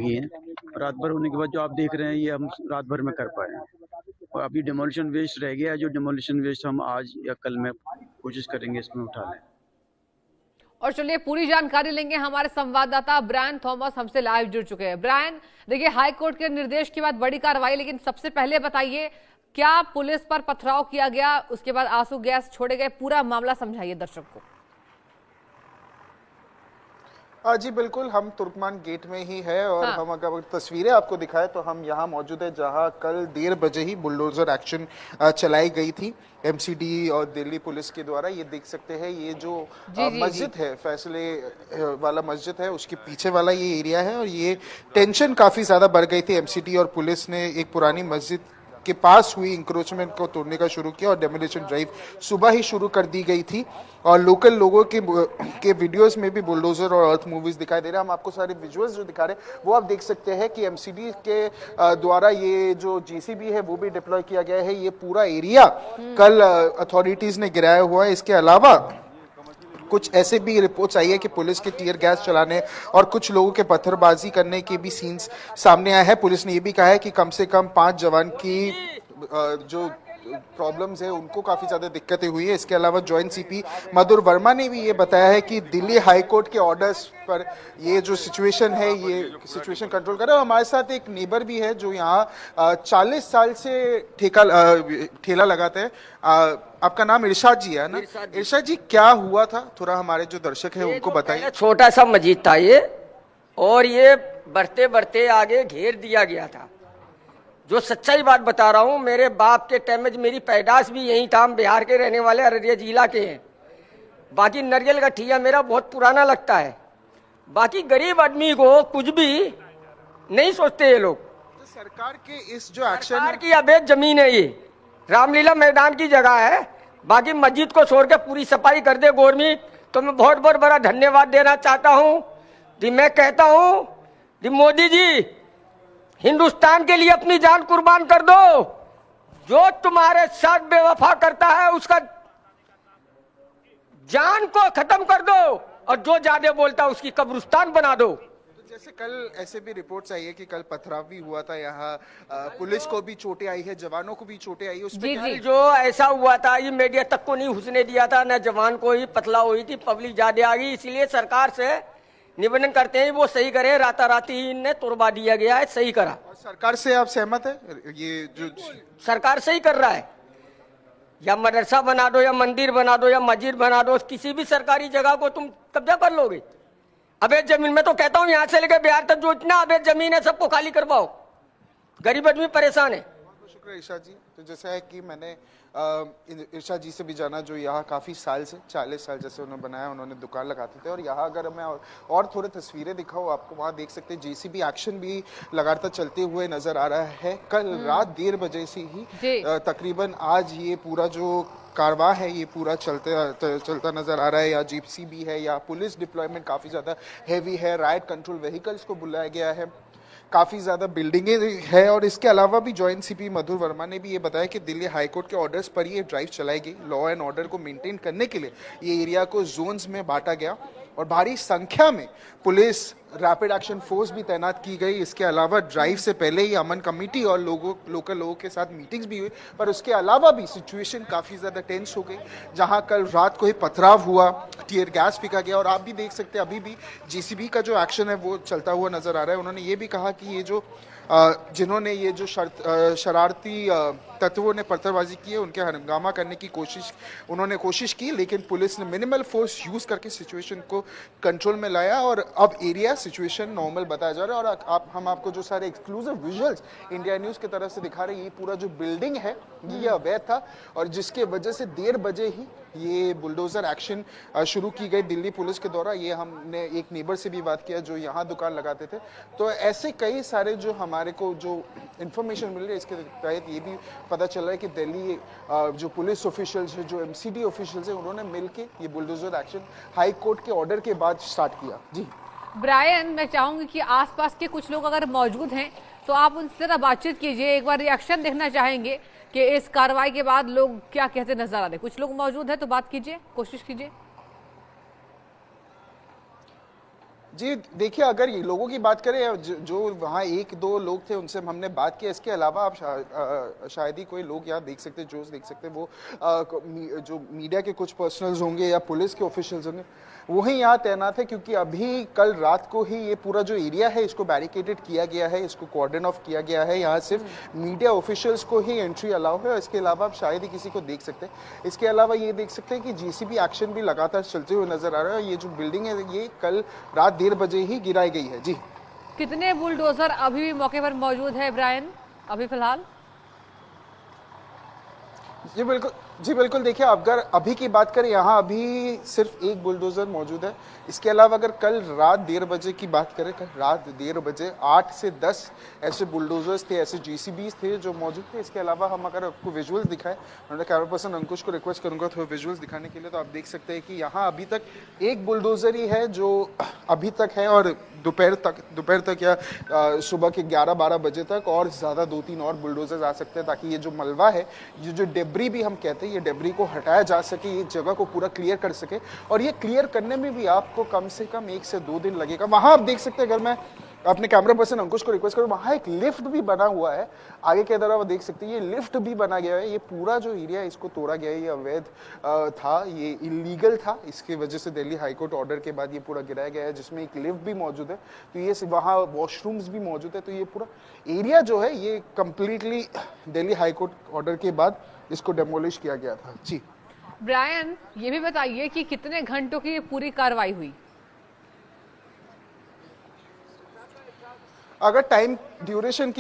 है। रात भर होने के बाद जो आप देख रहे हैं ये हम रात भर में कर पाए हैं। और अभी डिमोलिशन वेस्ट रह गया है, जो डिमोलिशन वेस्ट हम आज या कल में कोशिश करेंगे इसमें उठा लें। और चलिए पूरी जानकारी लेंगे, हमारे संवाददाता ब्रायन थॉमस हमसे लाइव जुड़ चुके हैं। ब्रायन, देखिए हाई कोर्ट के निर्देश के बाद बड़ी कार्रवाई, लेकिन सबसे पहले बताइए क्या पुलिस पर पथराव किया गया, उसके बाद आंसू गैस छोड़े गए, पूरा मामला समझाइए दर्शक को। जी बिल्कुल, हम तुर्कमान गेट में ही है और हाँ। हम अगर तस्वीरें आपको दिखाएं तो हम यहाँ मौजूद है जहाँ कल 1:30 बजे ही बुलडोजर एक्शन चलाई गई थी एमसीडी और दिल्ली पुलिस के द्वारा। ये देख सकते हैं ये जो मस्जिद है, फैसले वाला मस्जिद है, उसके पीछे वाला ये एरिया है और ये टेंशन काफी ज्यादा बढ़ गई थी। एमसीडी और पुलिस ने एक पुरानी मस्जिद के पास हुई इंक्रोचमेंट को तोड़ने का शुरू किया और डेमोलिशन ड्राइव सुबह ही शुरू कर दी गई थी और लोकल लोगों के वीडियोस में भी बुलडोजर और अर्थ मूवीज दिखाई दे रहे हैं। हम आपको सारे विजुअल्स जो दिखा रहे हैं वो आप देख सकते हैं कि एमसीडी के द्वारा ये जो जेसीबी है वो भी डिप्लॉय किया गया है। ये पूरा एरिया कल अथॉरिटीज ने गिराया हुआ है। इसके अलावा कुछ ऐसे भी रिपोर्ट्स आई है कि पुलिस के टीयर गैस चलाने और कुछ लोगों के पत्थरबाजी करने के भी सीन्स सामने आए हैं। पुलिस ने ये भी कहा है कि कम से कम 5 जवान की जो प्रॉब्लम्स है उनको काफी ज्यादा दिक्कतें हुई है। इसके अलावा जॉइंट सीपी मधुर वर्मा ने भी ये बताया है कि दिल्ली हाई कोर्ट के ऑर्डर्स पर ये जो सिचुएशन है ये सिचुएशन कंट्रोल कर रहा है। हमारे साथ एक नेबर भी है जो यहाँ 40 साल से ठेला लगाते हैं। आपका नाम इरशाद जी है ना? इरशाद जी, क्या हुआ था थोड़ा हमारे जो दर्शक है उनको बताइए। छोटा सा मस्जिद था ये और ये बढ़ते बढ़ते आगे घेर दिया गया था। जो सच्चाई बात बता रहा हूँ, मेरे बाप के टाइम में मेरी पैदाश भी यहीं था। हम बिहार के रहने वाले, अररिया जिला के हैं। बाकी नारियल का ठिया मेरा बहुत पुराना लगता है। बाकी गरीब आदमी को कुछ भी नहीं सोचते ये लोग। तो सरकार के इस जो एक्शन की अवैध जमीन है, ये रामलीला मैदान की जगह है। बाकी मस्जिद को छोड़ के पूरी सफाई कर दे गवर्नमेंट, तो मैं बहुत बहुत बड़ा धन्यवाद देना चाहता हूँ। मैं कहता हूँ मोदी जी, हिंदुस्तान के लिए अपनी जान कुर्बान कर दो। जो तुम्हारे साथ बेवफा करता है उसका जान को खत्म कर दो और जो ज्यादा बोलता है उसकी कब्रिस्तान बना दो। तो जैसे कल ऐसे भी रिपोर्ट्स आई है कि कल पथराव भी हुआ था यहाँ, पुलिस को भी चोटें आई है, जवानों को भी चोटें आई है। उसमें जो ऐसा हुआ था ये मीडिया तक को नहीं घुसने दिया था, न जवान को ही पतला हुई थी, पब्लिक ज्यादा आ गई। इसलिए सरकार से निवेदन करते हैं वो सही करे। राताराती इन्हें तोड़वा दिया गया है, सही करा। और सरकार से आप सहमत है? ये जो सरकार सही कर रहा है, या मदरसा बना दो या मंदिर बना दो या मस्जिद बना दो, किसी भी सरकारी जगह को तुम कब्जा कर लोगे। अवैध जमीन में तो कहता हूँ यहाँ से लेकर बिहार तक जो इतना अवैध जमीन है सबको खाली करवाओ। गरीब आदमी परेशान है। बहुत शुक्रिया इरशाद जी। तो जैसा है कि मैंने इरशाद जी से भी जाना जो यहाँ काफ़ी साल से 40 साल जैसे उन्होंने बनाया, उन्होंने दुकान लगाते थे। और यहाँ अगर मैं और थोड़े तस्वीरें दिखाऊँ आपको, वहाँ देख सकते हैं जेसीबी एक्शन भी लगातार चलते हुए नजर आ रहा है। कल रात 1:30 बजे से ही तकरीबन आज ये पूरा जो कारवां है ये पूरा चलता नजर आ रहा है। या जेसीबी है या पुलिस डिप्लॉयमेंट काफ़ी ज़्यादा हैवी है। राइट कंट्रोल व्हीकल्स को बुलाया गया है, काफ़ी ज़्यादा बिल्डिंगें है। और इसके अलावा भी जॉइंट सीपी मधुर वर्मा ने भी ये बताया कि दिल्ली हाईकोर्ट के ऑर्डर्स पर ये ड्राइव चलाई गई। लॉ एंड ऑर्डर को मेंटेन करने के लिए ये एरिया को जोन्स में बांटा गया और भारी संख्या में पुलिस रैपिड एक्शन फोर्स भी तैनात की गई। इसके अलावा ड्राइव से पहले ही अमन कमेटी और लोकल लोगों के साथ मीटिंग्स भी हुई। पर उसके अलावा भी सिचुएशन काफ़ी ज़्यादा टेंस हो गई, जहां कल रात को ही पथराव हुआ, टीयर गैस फेंका गया। और आप भी देख सकते हैं अभी भी जेसीबी का जो एक्शन है वो चलता हुआ नजर आ रहा है। उन्होंने ये भी कहा कि ये जो जिन्होंने ये जो शरारती तत्वों ने पत्थरबाजी की है उनके हंगामा करने की उन्होंने कोशिश की, लेकिन पुलिस ने मिनिमल फोर्स यूज करके सिचुएशन को कंट्रोल में लाया और अब एरिया सिचुएशन नॉर्मल बताया जा रहा है। और हम आपको जो सारे एक्सक्लूसिव विजुअल्स इंडिया न्यूज की तरफ से दिखा रहे हैं, ये पूरा जो बिल्डिंग है ये अवैध था और जिसके वजह से 1:30 बजे ही ये बुलडोजर एक्शन शुरू की गई दिल्ली पुलिस के द्वारा। ये हमने एक नेबर से भी बात किया जो यहाँ दुकान लगाते थे। तो ऐसे कई सारे जो हमारे को जो इंफॉर्मेशन मिल रही है इसके तहत ये भी पता चल रहा है कि दिल्ली जो पुलिस ऑफिशियल्स है, जो एमसीडी ऑफिशियल्स है, उन्होंने मिलकर ये बुलडोजर एक्शन हाई कोर्ट के ऑर्डर के बाद स्टार्ट किया। जी ब्रायन, मैं चाहूंगी कि आसपास के कुछ लोग अगर मौजूद हैं तो आप उनसे जरा बातचीत कीजिए, एक बार रिएक्शन देखना चाहेंगे कि इस कार्रवाई के बाद लोग क्या कहते नजर आ रहे। कुछ लोग मौजूद हैं तो बात कीजिए, कोशिश कीजिए। जी देखिए, अगर ये लोगों की बात करें जो वहाँ एक दो लोग थे उनसे हमने बात की, इसके अलावा आप शायद ही कोई लोग यहाँ देख सकते, जो देख सकते वो जो मीडिया के कुछ पर्सनल्स होंगे या पुलिस के ऑफिशियल्स होंगे वही यहाँ तैनात है, क्योंकि अभी कल रात को ही ये पूरा जो एरिया है इसको बैरिकेडेड किया गया है, इसको कॉर्डन ऑफ किया गया है। यहाँ सिर्फ मीडिया ऑफिशियल्स को ही एंट्री अलाउ है, इसके अलावा आप शायद ही किसी को देख सकते हैं। इसके अलावा ये देख सकते हैं कि जीसीबी एक्शन भी लगातार चलते हुए नजर आ रहा है। ये जो बिल्डिंग है ये कल रात 1:30 बजे ही गिराई गई है। जी कितने बुलडोजर अभी भी मौके पर मौजूद है ब्रायन, अभी फिलहाल? जी बिल्कुल देखिए, अगर अभी की बात करें यहाँ अभी सिर्फ एक बुलडोजर मौजूद है। इसके अलावा अगर कल रात 1:30 बजे की बात करें, कल रात 1:30 बजे 8 से 10 ऐसे बुलडोजर्स थे, ऐसे जीसीबीज थे जो मौजूद थे। इसके अलावा हम अगर आपको विजुअल्स दिखाएं, मैं कैमरा पर्सन अंकुश को रिक्वेस्ट करूंगा थोड़े विजुअल्स दिखाने के लिए, तो आप देख सकते हैं कि यहाँ अभी तक एक बुलडोजर ही है जो अभी तक है, और दोपहर तक या सुबह के 11-12 बजे तक और ज़्यादा 2-3 और बुलडोजर्स आ सकते हैं, ताकि ये जो मलबा है, ये जो डेब्री भी हम कहते हैं, ये डेब्री को हटाया जा सके, ये जगह को पूरा क्लियर कर सके। और ये क्लियर करने में भी आपको कम से कम 1 से 2 दिन लगेगा। वहाँ आप देख सकते हैं, अगर मैं अपने कैमरा पर्सन अंकुश को रिक्वेस्ट करूँ, वहाँ एक लिफ्ट भी बना हुआ है, आगे के तरफ आप देख सकते हैं ये लिफ्ट भी बना गया है। ये पूरा जो एरिया है इसको तोड़ा गया है, ये अवैध था, ये इलीगल था, इसकी वजह से दिल्ली हाईकोर्ट ऑर्डर के बाद ये पूरा गिराया गया है, जिसमें एक लिफ्ट भी मौजूद है, तो ये वहाँ वॉशरूम्स भी मौजूद है। तो ये पूरा एरिया जो है ये कंप्लीटली दिल्ली हाईकोर्ट ऑर्डर के बाद इसको डेमोलिश किया गया था। जी ब्रायन, ये भी बताइए कि कितने घंटों की पूरी कार्रवाई हुई? अगर टाइम ड्यूरेशन की